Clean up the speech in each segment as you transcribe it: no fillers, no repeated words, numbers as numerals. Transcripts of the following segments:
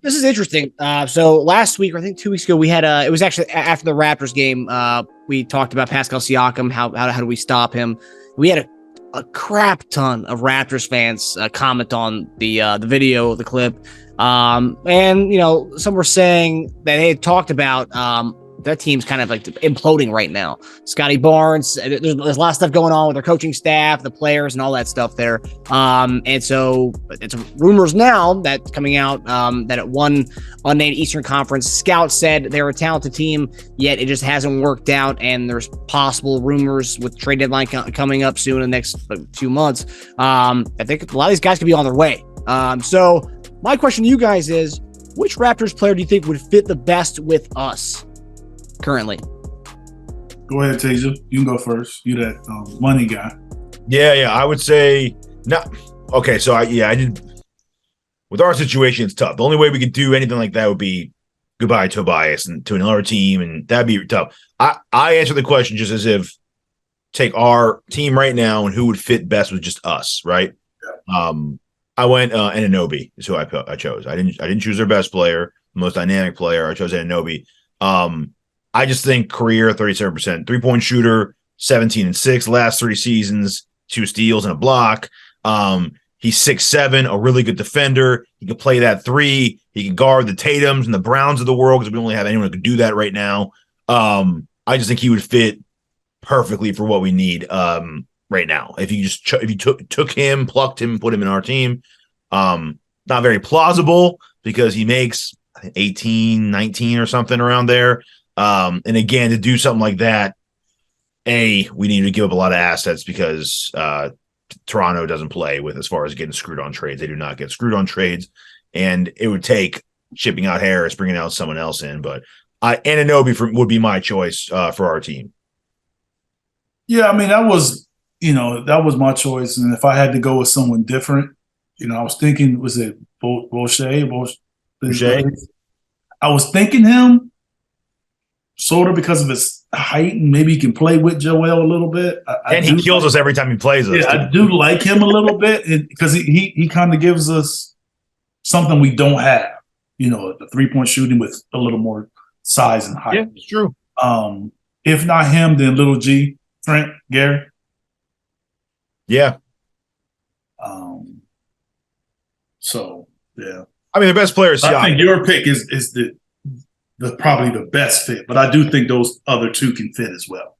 this is interesting. So last week, or I think 2 weeks ago, we had it was actually after the Raptors game. We talked about Pascal Siakam. How do we stop him? We had a crap ton of Raptors fans comment on the video, the clip. And some were saying that they had talked about that team's kind of like imploding right now. Scotty Barnes, there's a lot of stuff going on with their coaching staff, the players, and all that stuff there. And so it's rumors now that coming out that at one unnamed Eastern Conference scout said they're a talented team, yet it just hasn't worked out. And there's possible rumors with trade deadline coming up soon in the next 2 months. I think a lot of these guys could be on their way. So my question to you guys is, which Raptors player do you think would fit the best with us currently? Go ahead, Teja. You can go first. You that money guy. Yeah. I would say no. Okay, so I did. With our situation, it's tough. The only way we could do anything like that would be goodbye Tobias and to another team, and that'd be tough. I answer the question just as if take our team right now and who would fit best with just us, right? Yeah. I went Anunoby is who I chose. I didn't choose their best player, most dynamic player. I chose Anunoby. I just think career 37%, 3-point shooter, 17-6, last 3 seasons, 2 steals and a block. He's 6'7", a really good defender. He can play that 3. He can guard the Tatums and the Browns of the world because we only have anyone who can do that right now. I just think he would fit perfectly for what we need right now. If you took him, plucked him, put him in our team, not very plausible because he makes 18, 19 or something around there. And again, to do something like that, we need to give up a lot of assets because Toronto doesn't play with as far as getting screwed on trades. They do not get screwed on trades, and it would take shipping out Harris, bringing out someone else in. But Anunoby would be my choice for our team. Yeah, I mean that was my choice, and if I had to go with someone different, I was thinking, was it Boucher? I was thinking him. Sort of because of his height, and maybe he can play with Joel a little bit. And he kills us every time he plays us. Yeah, I do like him a little bit because he kind of gives us something we don't have. The 3-point shooting with a little more size and height. Yeah, it's true. If not him, then Little G, Trent, Gary. Yeah. So yeah. I mean, the best player is Siakam. I think your pick is the probably the best fit, but I do think those other 2 can fit as well.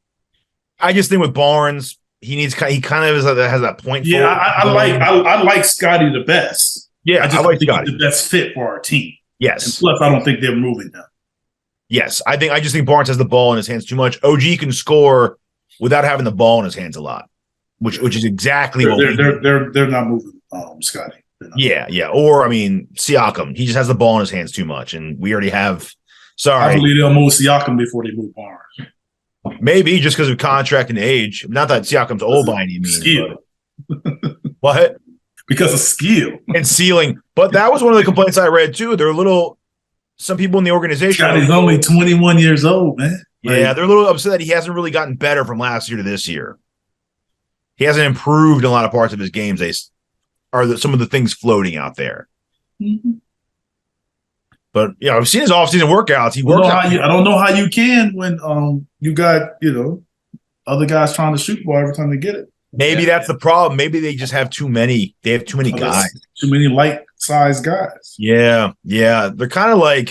I just think with Barnes, he kind of has that point. Yeah, I like Scotty the best. Yeah, I like think Scotty. he's the best fit for our team. Yes. And plus, I don't think they're moving him. Yes, I just think Barnes has the ball in his hands too much. OG can score without having the ball in his hands a lot, which is exactly what they're not moving Scotty. Yeah. Or I mean, Siakam, he just has the ball in his hands too much, and we already have. Sorry. I believe they'll move Siakam before they move Barnes. Maybe just because of contract and age. Not that Siakam's old by any means. Skill. What? Because of skill. And ceiling. But that was one of the complaints I read, too. They're some people in the organization. He's only 21 years old, man. Yeah, they're a little upset that he hasn't really gotten better from last year to this year. He hasn't improved in a lot of parts of his games. Some of the things floating out there. Mm-hmm. But I've seen his offseason workouts. He works. I don't know how you can when you got other guys trying to shoot ball every time they get it. Maybe that's the problem. Maybe they just have too many. They have too many guys. Too many light-sized guys. Yeah. They're kind of like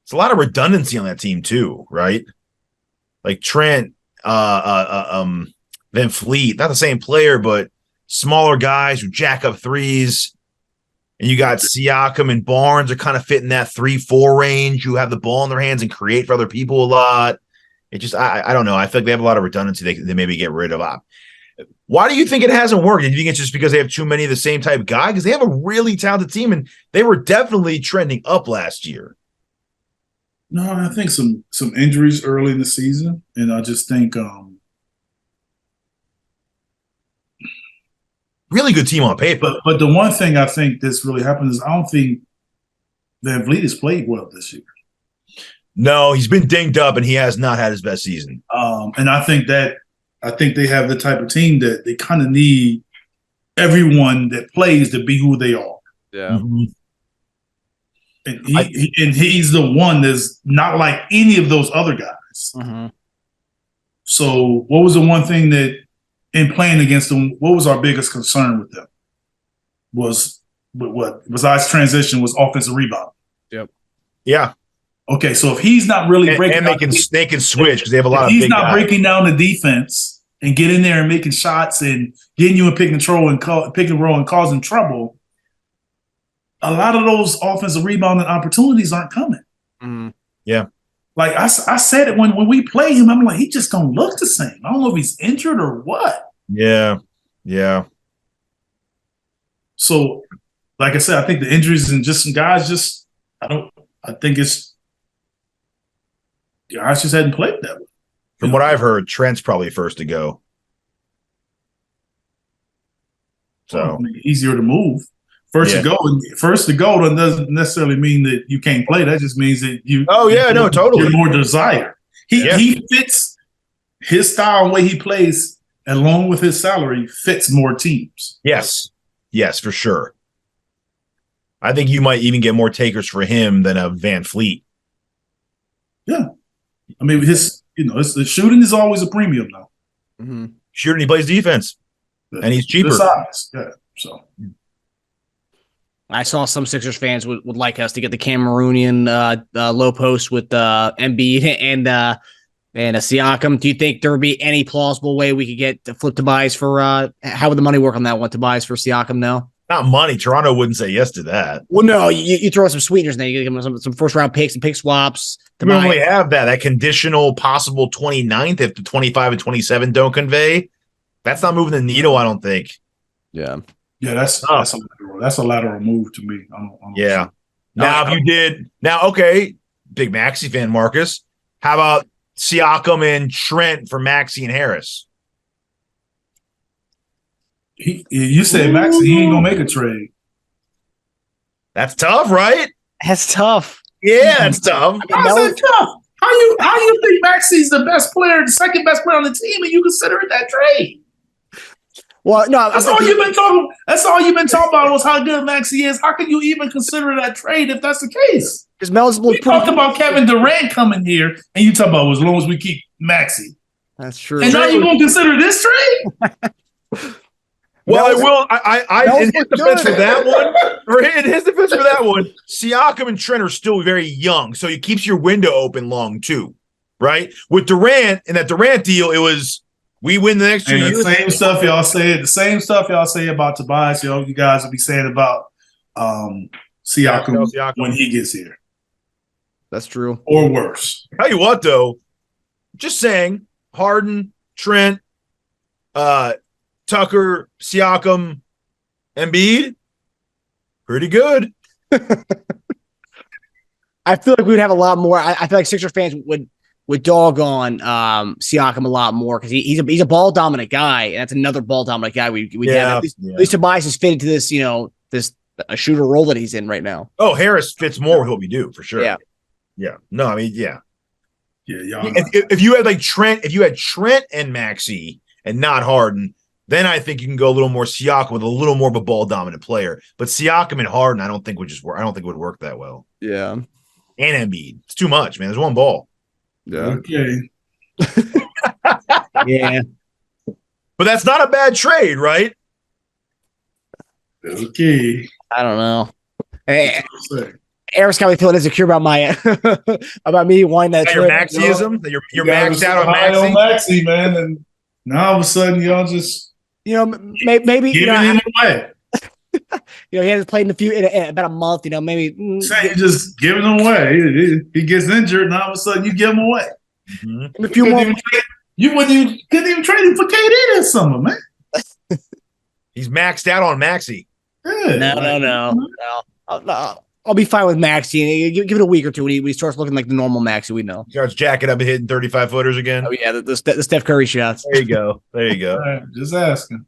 it's a lot of redundancy on that team too, right? Like Trent, Van Fleet, not the same player, but smaller guys who jack up threes. And you got Siakam and Barnes are kind of fit in that 3-4 range, who have the ball in their hands and create for other people a lot. It just, I don't know. I feel like they have a lot of redundancy they maybe get rid of. Why do you think it hasn't worked? Do you think it's just because they have too many of the same type of guy? Because they have a really talented team, and they were definitely trending up last year. No, I think some injuries early in the season, and I just think really good team on paper. But the one thing I think that's really happened is I don't think Van Vliet has played well this year. No, he's been dinged up, and he has not had his best season. And I think they have the type of team that they kind of need everyone that plays to be who they are. Yeah. Mm-hmm. And he's the one that's not like any of those other guys. Mm-hmm. So what was the one thing that in playing against them, what was our biggest concern with them? Besides transition was offensive rebound. Yep. Yeah. Okay, so if he's not really breaking and they can switch because they have a lot of he's not breaking down the defense and get in there and making shots and getting you in pick and roll and causing trouble, a lot of those offensive rebounding opportunities aren't coming. Mm-hmm. Yeah. Like I said it when we play him, I'm like, he just don't look the same. I don't know if he's injured or what. Yeah. Yeah. So, like I said, I think the injuries and just some guys I think it's guys just hadn't played that way. From what I've heard, Trent's probably first to go. So easier to move. First to go doesn't necessarily mean that you can't play. That just means that you. Oh yeah, no, totally. You're more desired. He fits his style and way he plays, along with his salary, fits more teams. Yes, for sure. I think you might even get more takers for him than a Van Fleet. Yeah, I mean the shooting is always a premium now. Mm-hmm. Shooting, he plays defense, and he's cheaper. The size, yeah. So. I saw some Sixers fans would like us to get the Cameroonian low post with Embiid and a Siakam. Do you think there would be any plausible way we could get to flip Tobias for how would the money work on that one? Tobias for Siakam now? Not money. Toronto wouldn't say yes to that. Well, no, you throw some sweeteners in there. You give them some first round picks and pick swaps. We only have that conditional possible 29th if the 25 and 27 don't convey. That's not moving the needle, I don't think. Yeah. Yeah, that's a lateral move to me. Yeah. Now, if you did okay, big Maxey fan, Marcus. How about Siakam and Trent for Maxey and Harris? You said Maxey, he ain't gonna make a trade. That's tough, right? That's tough. Yeah, that's tough. How's that tough? How you think Maxey's the best player, the second best player on the team, and you consider it that trade? Well, no, that's all you've been talking about was how good Maxey is. How can you even consider that trade if that's the case? Because we talked about Kevin Durant coming here, and you talk about as long as we keep Maxey. That's true. And now you're going to consider this trade? Well, I will. I in his defense for that one. In his defense for that one, Siakam and Trent are still very young, so it keeps your window open long too, right? With Durant in that Durant deal, it was. We win the next 2 years. The same stuff y'all say about Tobias, you guys will be saying about Siakam when he gets here. That's true. Or worse. Tell you what, though, just saying, Harden, Trent, Tucker, Siakam, Embiid, pretty good. I feel like we'd have a lot more. I feel like Sixer fans would dog on Siakam a lot more because he's a ball dominant guy, and that's another ball dominant guy we have. At least Tobias is fitted to this, a shooter role that he's in right now. Oh, Harris fits more with what we do for sure. Yeah. No, I mean, yeah. If you had Trent and Maxey and not Harden, then I think you can go a little more Siakam with a little more of a ball dominant player. But Siakam and Harden, I don't think would work that well. Yeah. And Embiid, it's too much, man. There's one ball. Yeah. Okay. Yeah. But that's not a bad trade, right? Okay. I don't know. Hey, Eric's got me feeling insecure about my about me wanting that trade. Your Maxeyism? You're maxed out on Maxey? Maxey, man. And now all of a sudden y'all just maybe giving him away. He hasn't played in about a month. Maybe say you just giving him away. He gets injured, and all of a sudden you give him away. Mm-hmm. A few more. Couldn't even trade him for KD this summer, man. He's maxed out on Maxey. Yeah, no. I'll be fine with Maxey. Give it a week or two when he starts looking like the normal Maxey we know. He starts jacking up and hitting 35-footers again. Oh yeah, the Steph Curry shots. There you go. All right, just asking.